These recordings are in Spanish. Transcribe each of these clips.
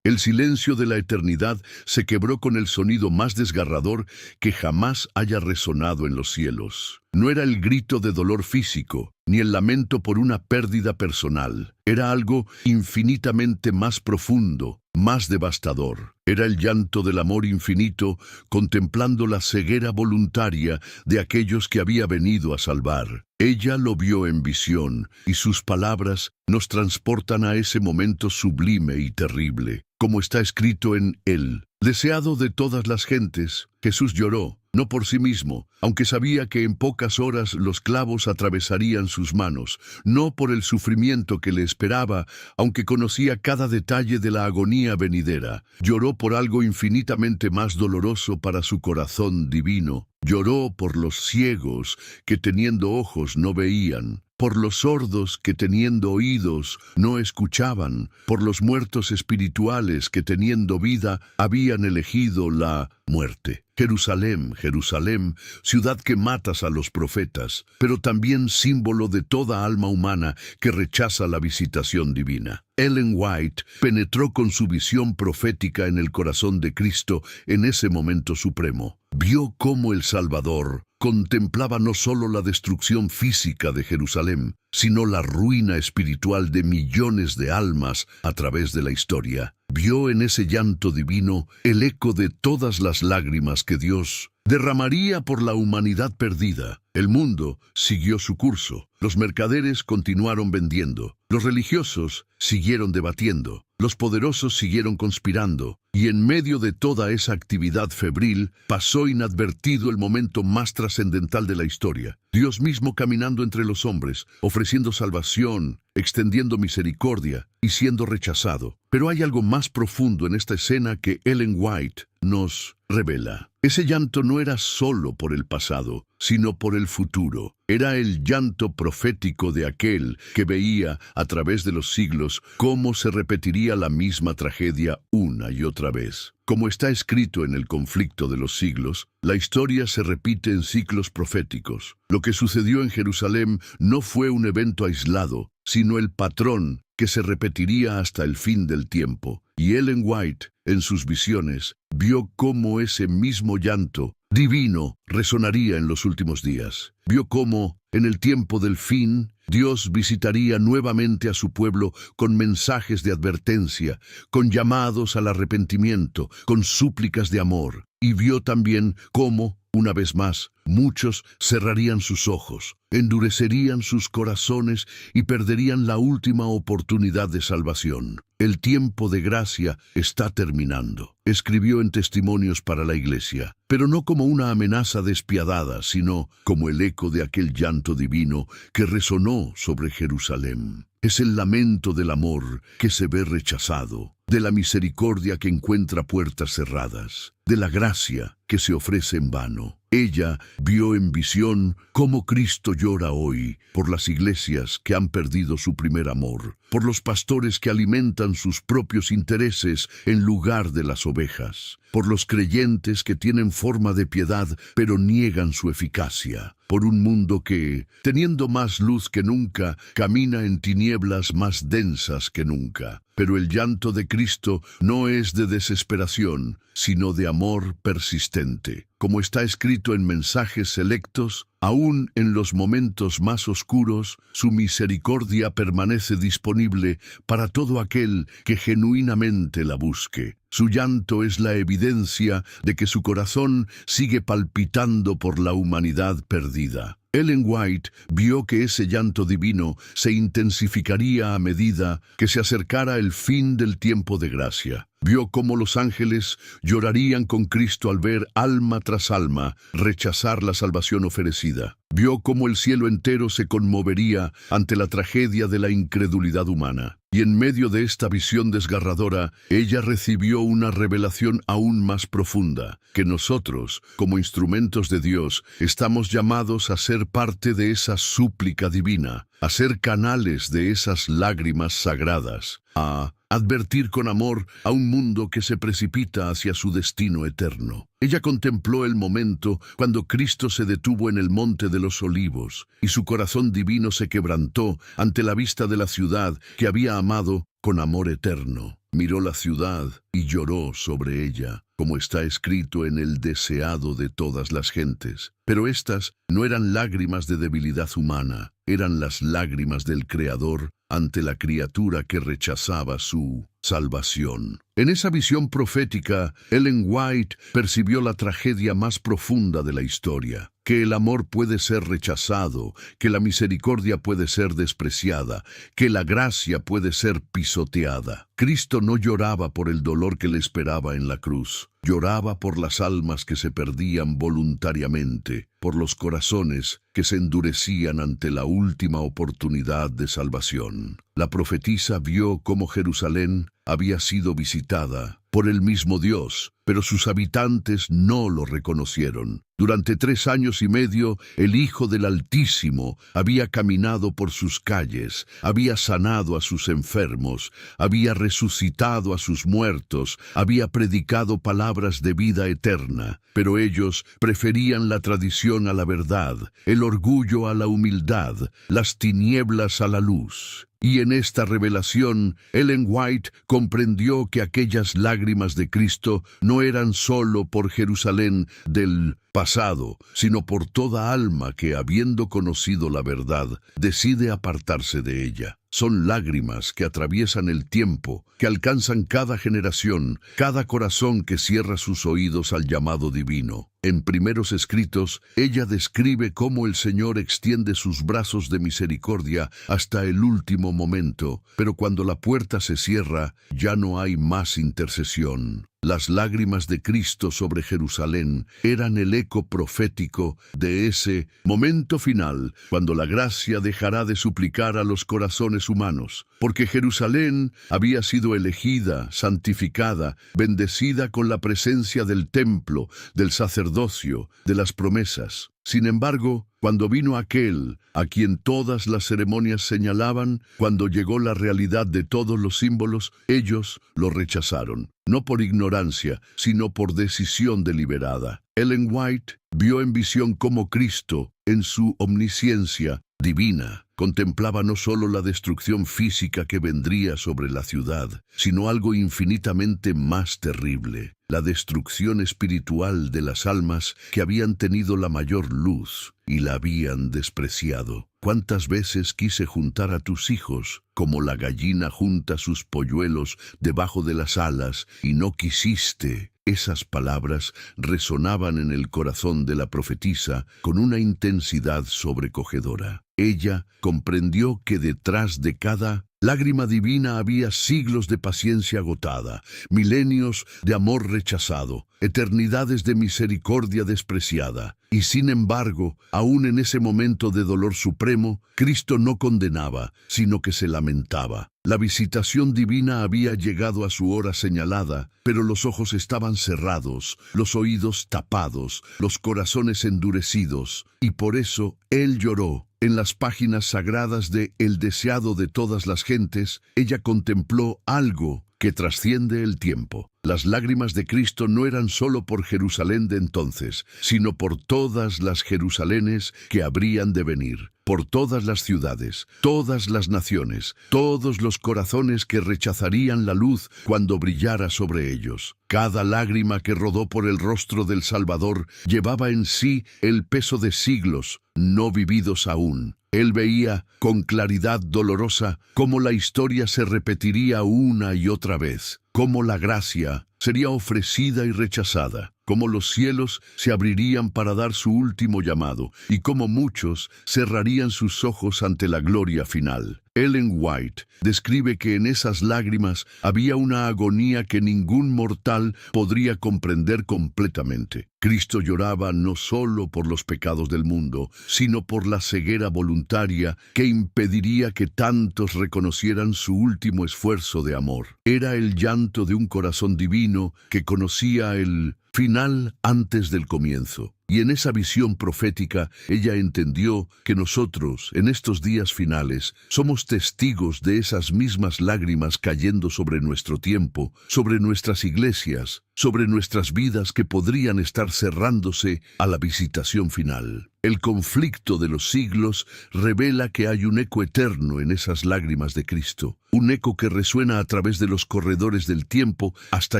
El silencio de la eternidad se quebró con el sonido más desgarrador que jamás haya resonado en los cielos. No era el grito de dolor físico, ni el lamento por una pérdida personal. Era algo infinitamente más profundo, más devastador. Era el llanto del amor infinito contemplando la ceguera voluntaria de aquellos que había venido a salvar. Ella lo vio en visión, y sus palabras nos transportan a ese momento sublime y terrible. Como está escrito en él, deseado de todas las gentes, Jesús lloró, no por sí mismo, aunque sabía que en pocas horas los clavos atravesarían sus manos, no por el sufrimiento que le esperaba, aunque conocía cada detalle de la agonía venidera. Lloró por algo infinitamente más doloroso para su corazón divino. Lloró por los ciegos que teniendo ojos no veían, por los sordos que teniendo oídos no escuchaban, por los muertos espirituales que teniendo vida habían elegido la muerte. Jerusalén, Jerusalén, ciudad que matas a los profetas, pero también símbolo de toda alma humana que rechaza la visitación divina. Ellen White penetró con su visión profética en el corazón de Cristo en ese momento supremo. Vio cómo el Salvador contemplaba no solo la destrucción física de Jerusalén, sino la ruina espiritual de millones de almas a través de la historia. Vio en ese llanto divino el eco de todas las lágrimas que Dios derramaría por la humanidad perdida. El mundo siguió su curso. Los mercaderes continuaron vendiendo. Los religiosos siguieron debatiendo. Los poderosos siguieron conspirando. Y en medio de toda esa actividad febril, pasó inadvertido el momento más trascendental de la historia. Dios mismo caminando entre los hombres, ofreciendo salvación, extendiendo misericordia y siendo rechazado. Pero hay algo más profundo en esta escena que Ellen White nos revela. Ese llanto no era solo por el pasado, sino por el futuro. Era el llanto profético de aquel que veía a través de los siglos cómo se repetiría la misma tragedia una y otra vez. Como está escrito en el conflicto de los siglos, la historia se repite en ciclos proféticos. Lo que sucedió en Jerusalén no fue un evento aislado, sino el patrón que se repetiría hasta el fin del tiempo. Y Ellen White, en sus visiones, vio cómo ese mismo llanto divino resonaría en los últimos días. Vio cómo, en el tiempo del fin, Dios visitaría nuevamente a su pueblo con mensajes de advertencia, con llamados al arrepentimiento, con súplicas de amor. Y vio también cómo, una vez más, muchos cerrarían sus ojos, endurecerían sus corazones y perderían la última oportunidad de salvación. El tiempo de gracia está terminando, escribió en Testimonios para la Iglesia, pero no como una amenaza despiadada, sino como el eco de aquel llanto divino que resonó sobre Jerusalén. Es el lamento del amor que se ve rechazado, de la misericordia que encuentra puertas cerradas, de la gracia que se ofrece en vano. Ella vio en visión cómo Cristo llora hoy por las iglesias que han perdido su primer amor, por los pastores que alimentan sus propios intereses en lugar de las ovejas, por los creyentes que tienen forma de piedad pero niegan su eficacia, por un mundo que, teniendo más luz que nunca, camina en tinieblas más densas que nunca. Pero el llanto de Cristo no es de desesperación, sino de amor persistente. Como está escrito en mensajes selectos, aún en los momentos más oscuros, su misericordia permanece disponible para todo aquel que genuinamente la busque. Su llanto es la evidencia de que su corazón sigue palpitando por la humanidad perdida. Ellen White vio que ese llanto divino se intensificaría a medida que se acercara el fin del tiempo de gracia. Vio cómo los ángeles llorarían con Cristo al ver alma tras alma rechazar la salvación ofrecida. Vio cómo el cielo entero se conmovería ante la tragedia de la incredulidad humana. Y en medio de esta visión desgarradora, ella recibió una revelación aún más profunda, que nosotros, como instrumentos de Dios, estamos llamados a ser parte de esa súplica divina, a ser canales de esas lágrimas sagradas, a advertir con amor a un mundo que se precipita hacia su destino eterno. Ella contempló el momento cuando Cristo se detuvo en el Monte de los Olivos, y su corazón divino se quebrantó ante la vista de la ciudad que había amado con amor eterno. miró la ciudad y lloró sobre ella, como está escrito en el deseado de todas las gentes. Pero estas no eran lágrimas de debilidad humana, eran las lágrimas del Creador ante la criatura que rechazaba su salvación. En esa visión profética, Ellen White percibió la tragedia más profunda de la historia, que el amor puede ser rechazado, que la misericordia puede ser despreciada, que la gracia puede ser pisoteada. Cristo no lloraba por el dolor que le esperaba en la cruz, lloraba por las almas que se perdían voluntariamente, por los corazones que se endurecían ante la última oportunidad de salvación. La profetisa vio cómo Jerusalén había sido visitada por el mismo Dios, pero sus habitantes no lo reconocieron. Durante 3 años y medio, el Hijo del Altísimo había caminado por sus calles, había sanado a sus enfermos, había resucitado a sus muertos, había predicado palabras de vida eterna, pero ellos preferían la tradición a la verdad, el orgullo a la humildad, las tinieblas a la luz. Y en esta revelación, Ellen White comprendió que aquellas lágrimas de Cristo no eran solo por Jerusalén del pasado, sino por toda alma que, habiendo conocido la verdad, decide apartarse de ella. Son lágrimas que atraviesan el tiempo, que alcanzan cada generación, cada corazón que cierra sus oídos al llamado divino. En Primeros Escritos, ella describe cómo el Señor extiende sus brazos de misericordia hasta el último momento, pero cuando la puerta se cierra, ya no hay más intercesión. Las lágrimas de Cristo sobre Jerusalén eran el eco profético de ese momento final, cuando la gracia dejará de suplicar a los corazones humanos, porque Jerusalén había sido elegida, santificada, bendecida con la presencia del templo, del sacerdocio, de las promesas. Sin embargo, cuando vino aquel a quien todas las ceremonias señalaban, cuando llegó la realidad de todos los símbolos, ellos lo rechazaron, no por ignorancia, sino por decisión deliberada. Ellen White vio en visión cómo Cristo, en su omnisciencia divina, contemplaba no solo la destrucción física que vendría sobre la ciudad, sino algo infinitamente más terrible, la destrucción espiritual de las almas que habían tenido la mayor luz y la habían despreciado. ¿Cuántas veces quise juntar a tus hijos, como la gallina junta sus polluelos debajo de las alas, y no quisiste? Esas palabras resonaban en el corazón de la profetisa con una intensidad sobrecogedora. Ella comprendió que detrás de cada lágrima divina había siglos de paciencia agotada, milenios de amor rechazado, eternidades de misericordia despreciada. Y sin embargo, aún en ese momento de dolor supremo, Cristo no condenaba, sino que se lamentaba. La visitación divina había llegado a su hora señalada, pero los ojos estaban cerrados, los oídos tapados, los corazones endurecidos, y por eso Él lloró. En las páginas sagradas de El deseado de todas las gentes, ella contempló algo que trasciende el tiempo. Las lágrimas de Cristo no eran solo por Jerusalén de entonces, sino por todas las Jerusalenes que habrían de venir, por todas las ciudades, todas las naciones, todos los corazones que rechazarían la luz cuando brillara sobre ellos. Cada lágrima que rodó por el rostro del Salvador llevaba en sí el peso de siglos no vividos aún. Él veía con claridad dolorosa cómo la historia se repetiría una y otra vez, cómo la gracia sería ofrecida y rechazada, cómo los cielos se abrirían para dar su último llamado y cómo muchos cerrarían sus ojos ante la gloria final. Ellen White describe que en esas lágrimas había una agonía que ningún mortal podría comprender completamente. Cristo lloraba no solo por los pecados del mundo, sino por la ceguera voluntaria que impediría que tantos reconocieran su último esfuerzo de amor. Era el llanto de un corazón divino que conocía el final antes del comienzo. Y en esa visión profética, ella entendió que nosotros, en estos días finales, somos testigos de esas mismas lágrimas cayendo sobre nuestro tiempo, sobre nuestras iglesias, sobre nuestras vidas que podrían estar cerrándose a la visitación final. El conflicto de los siglos revela que hay un eco eterno en esas lágrimas de Cristo, un eco que resuena a través de los corredores del tiempo hasta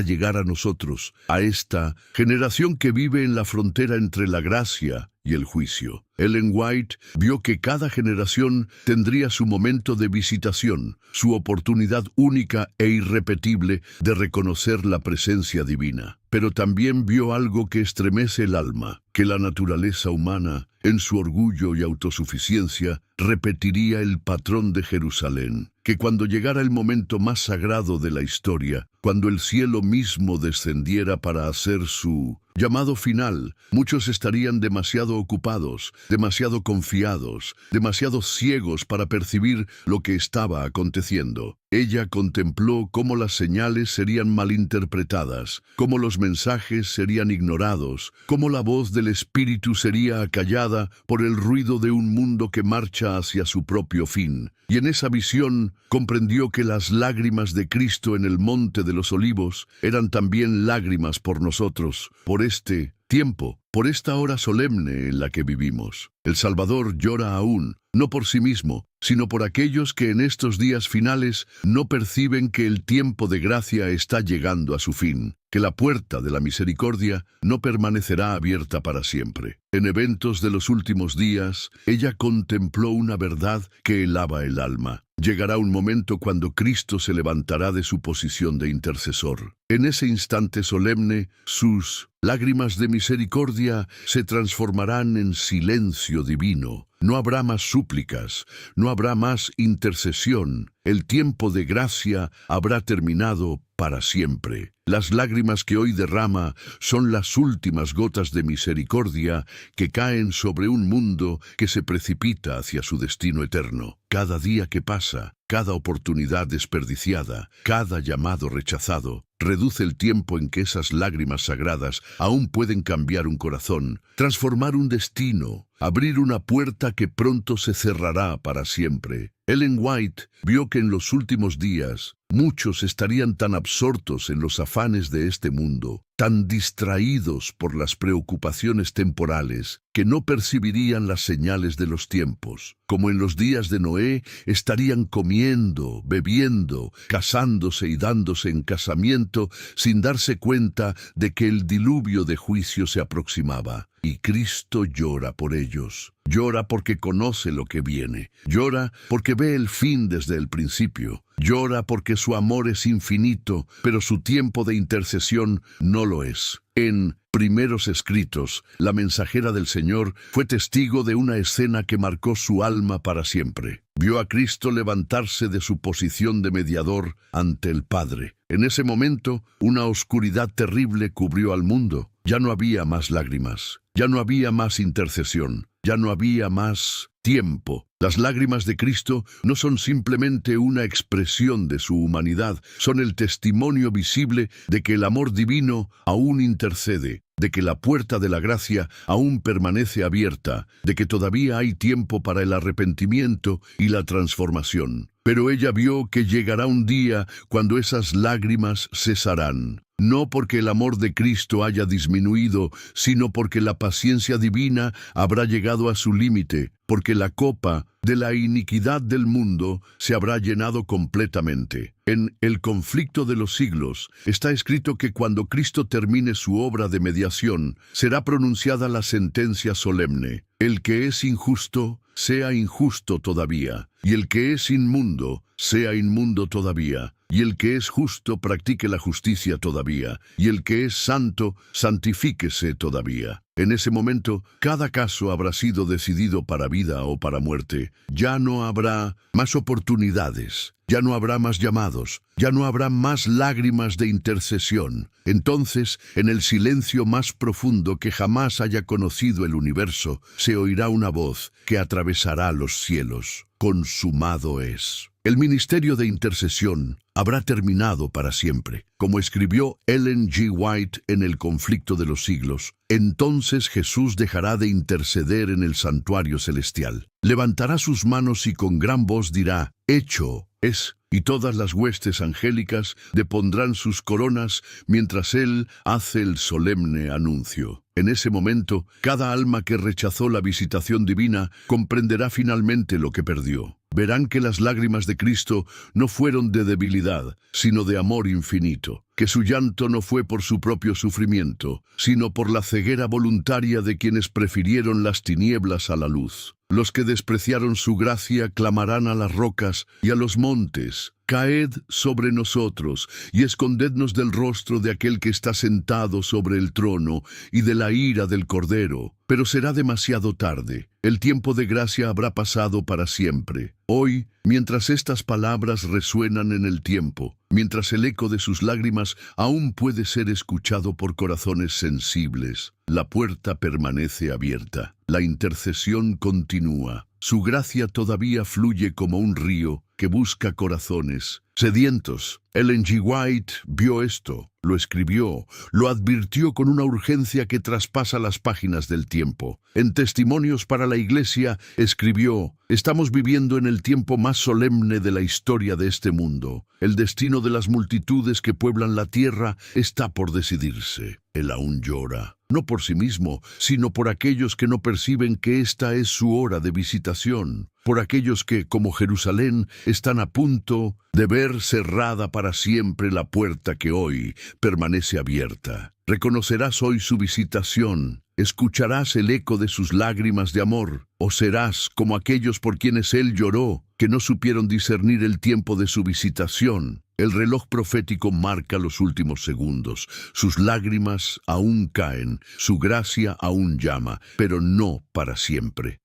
llegar a nosotros, a esta generación que vive en la frontera entre la gracia y el juicio. Ellen White vio que cada generación tendría su momento de visitación, su oportunidad única e irrepetible de reconocer la presencia divina. Pero también vio algo que estremece el alma, que la naturaleza humana, en su orgullo y autosuficiencia, repetiría el patrón de Jerusalén, que cuando llegara el momento más sagrado de la historia, cuando el cielo mismo descendiera para hacer su llamado final, muchos estarían demasiado ocupados, demasiado confiados, demasiado ciegos para percibir lo que estaba aconteciendo. Ella contempló cómo las señales serían malinterpretadas, cómo los mensajes serían ignorados, cómo la voz del Espíritu sería acallada por el ruido de un mundo que marcha hacia su propio fin. Y en esa visión comprendió que las lágrimas de Cristo en el Monte de los Olivos eran también lágrimas por nosotros, por este tiempo, por esta hora solemne en la que vivimos. El Salvador llora aún, no por sí mismo, sino por aquellos que en estos días finales no perciben que el tiempo de gracia está llegando a su fin, que la puerta de la misericordia no permanecerá abierta para siempre. En eventos de los últimos días, ella contempló una verdad que helaba el alma. Llegará un momento cuando Cristo se levantará de su posición de intercesor. En ese instante solemne, sus lágrimas de misericordia se transformarán en silencio divino. No habrá más súplicas, no habrá más intercesión. El tiempo de gracia habrá terminado para siempre. Las lágrimas que hoy derrama son las últimas gotas de misericordia que caen sobre un mundo que se precipita hacia su destino eterno. Cada día que pasa, cada oportunidad desperdiciada, cada llamado rechazado, reduce el tiempo en que esas lágrimas sagradas aún pueden cambiar un corazón, transformar un destino, abrir una puerta que pronto se cerrará para siempre. Ellen White vio que en los últimos días muchos estarían tan absortos en los afanes de este mundo, tan distraídos por las preocupaciones temporales, que no percibirían las señales de los tiempos. Como en los días de Noé, estarían comiendo, bebiendo, casándose y dándose en casamiento sin darse cuenta de que el diluvio de juicio se aproximaba. Y Cristo llora por ellos. Llora porque conoce lo que viene. Llora porque ve el fin desde el principio. Llora porque su amor es infinito, pero su tiempo de intercesión no lo es. En Primeros Escritos, la mensajera del Señor fue testigo de una escena que marcó su alma para siempre. Vio a Cristo levantarse de su posición de mediador ante el Padre. En ese momento, una oscuridad terrible cubrió al mundo. Ya no había más lágrimas, ya no había más intercesión, ya no había más tiempo. Las lágrimas de Cristo no son simplemente una expresión de su humanidad, son el testimonio visible de que el amor divino aún intercede, de que la puerta de la gracia aún permanece abierta, de que todavía hay tiempo para el arrepentimiento y la transformación. Pero ella vio que llegará un día cuando esas lágrimas cesarán. No porque el amor de Cristo haya disminuido, sino porque la paciencia divina habrá llegado a su límite, porque la copa de la iniquidad del mundo se habrá llenado completamente. En El conflicto de los siglos está escrito que cuando Cristo termine su obra de mediación, será pronunciada la sentencia solemne: el que es injusto, sea injusto todavía, y el que es inmundo, sea inmundo todavía, y el que es justo practique la justicia todavía, y el que es santo, santifíquese todavía. En ese momento, cada caso habrá sido decidido para vida o para muerte. Ya no habrá más oportunidades, ya no habrá más llamados, ya no habrá más lágrimas de intercesión. Entonces, en el silencio más profundo que jamás haya conocido el universo, se oirá una voz que atravesará los cielos: consumado es. El ministerio de intercesión habrá terminado para siempre. Como escribió Ellen G. White en El conflicto de los siglos, entonces Jesús dejará de interceder en el santuario celestial. Levantará sus manos y con gran voz dirá: hecho es, y todas las huestes angélicas depondrán sus coronas mientras Él hace el solemne anuncio. En ese momento, cada alma que rechazó la visitación divina comprenderá finalmente lo que perdió. Verán que las lágrimas de Cristo no fueron de debilidad, sino de amor infinito, que su llanto no fue por su propio sufrimiento, sino por la ceguera voluntaria de quienes prefirieron las tinieblas a la luz. Los que despreciaron su gracia clamarán a las rocas y a los montes: «Caed sobre nosotros y escondednos del rostro de aquel que está sentado sobre el trono y de la ira del Cordero». Pero será demasiado tarde. El tiempo de gracia habrá pasado para siempre. Hoy, mientras estas palabras resuenan en el tiempo, mientras el eco de sus lágrimas aún puede ser escuchado por corazones sensibles, la puerta permanece abierta. La intercesión continúa. Su gracia todavía fluye como un río que busca corazones sedientos. Ellen G. White vio esto, lo escribió, lo advirtió con una urgencia que traspasa las páginas del tiempo. En Testimonios para la Iglesia escribió: «Estamos viviendo en el tiempo más solemne de la historia de este mundo. El destino de las multitudes que pueblan la tierra está por decidirse». Él aún llora, no por sí mismo, sino por aquellos que no perciben que esta es su hora de visitación, por aquellos que, como Jerusalén, están a punto de ver cerrada para siempre la puerta que hoy permanece abierta. Reconocerás hoy su visitación, escucharás el eco de sus lágrimas de amor, o serás como aquellos por quienes Él lloró, que no supieron discernir el tiempo de su visitación. El reloj profético marca los últimos segundos. Sus lágrimas aún caen, su gracia aún llama, pero no para siempre.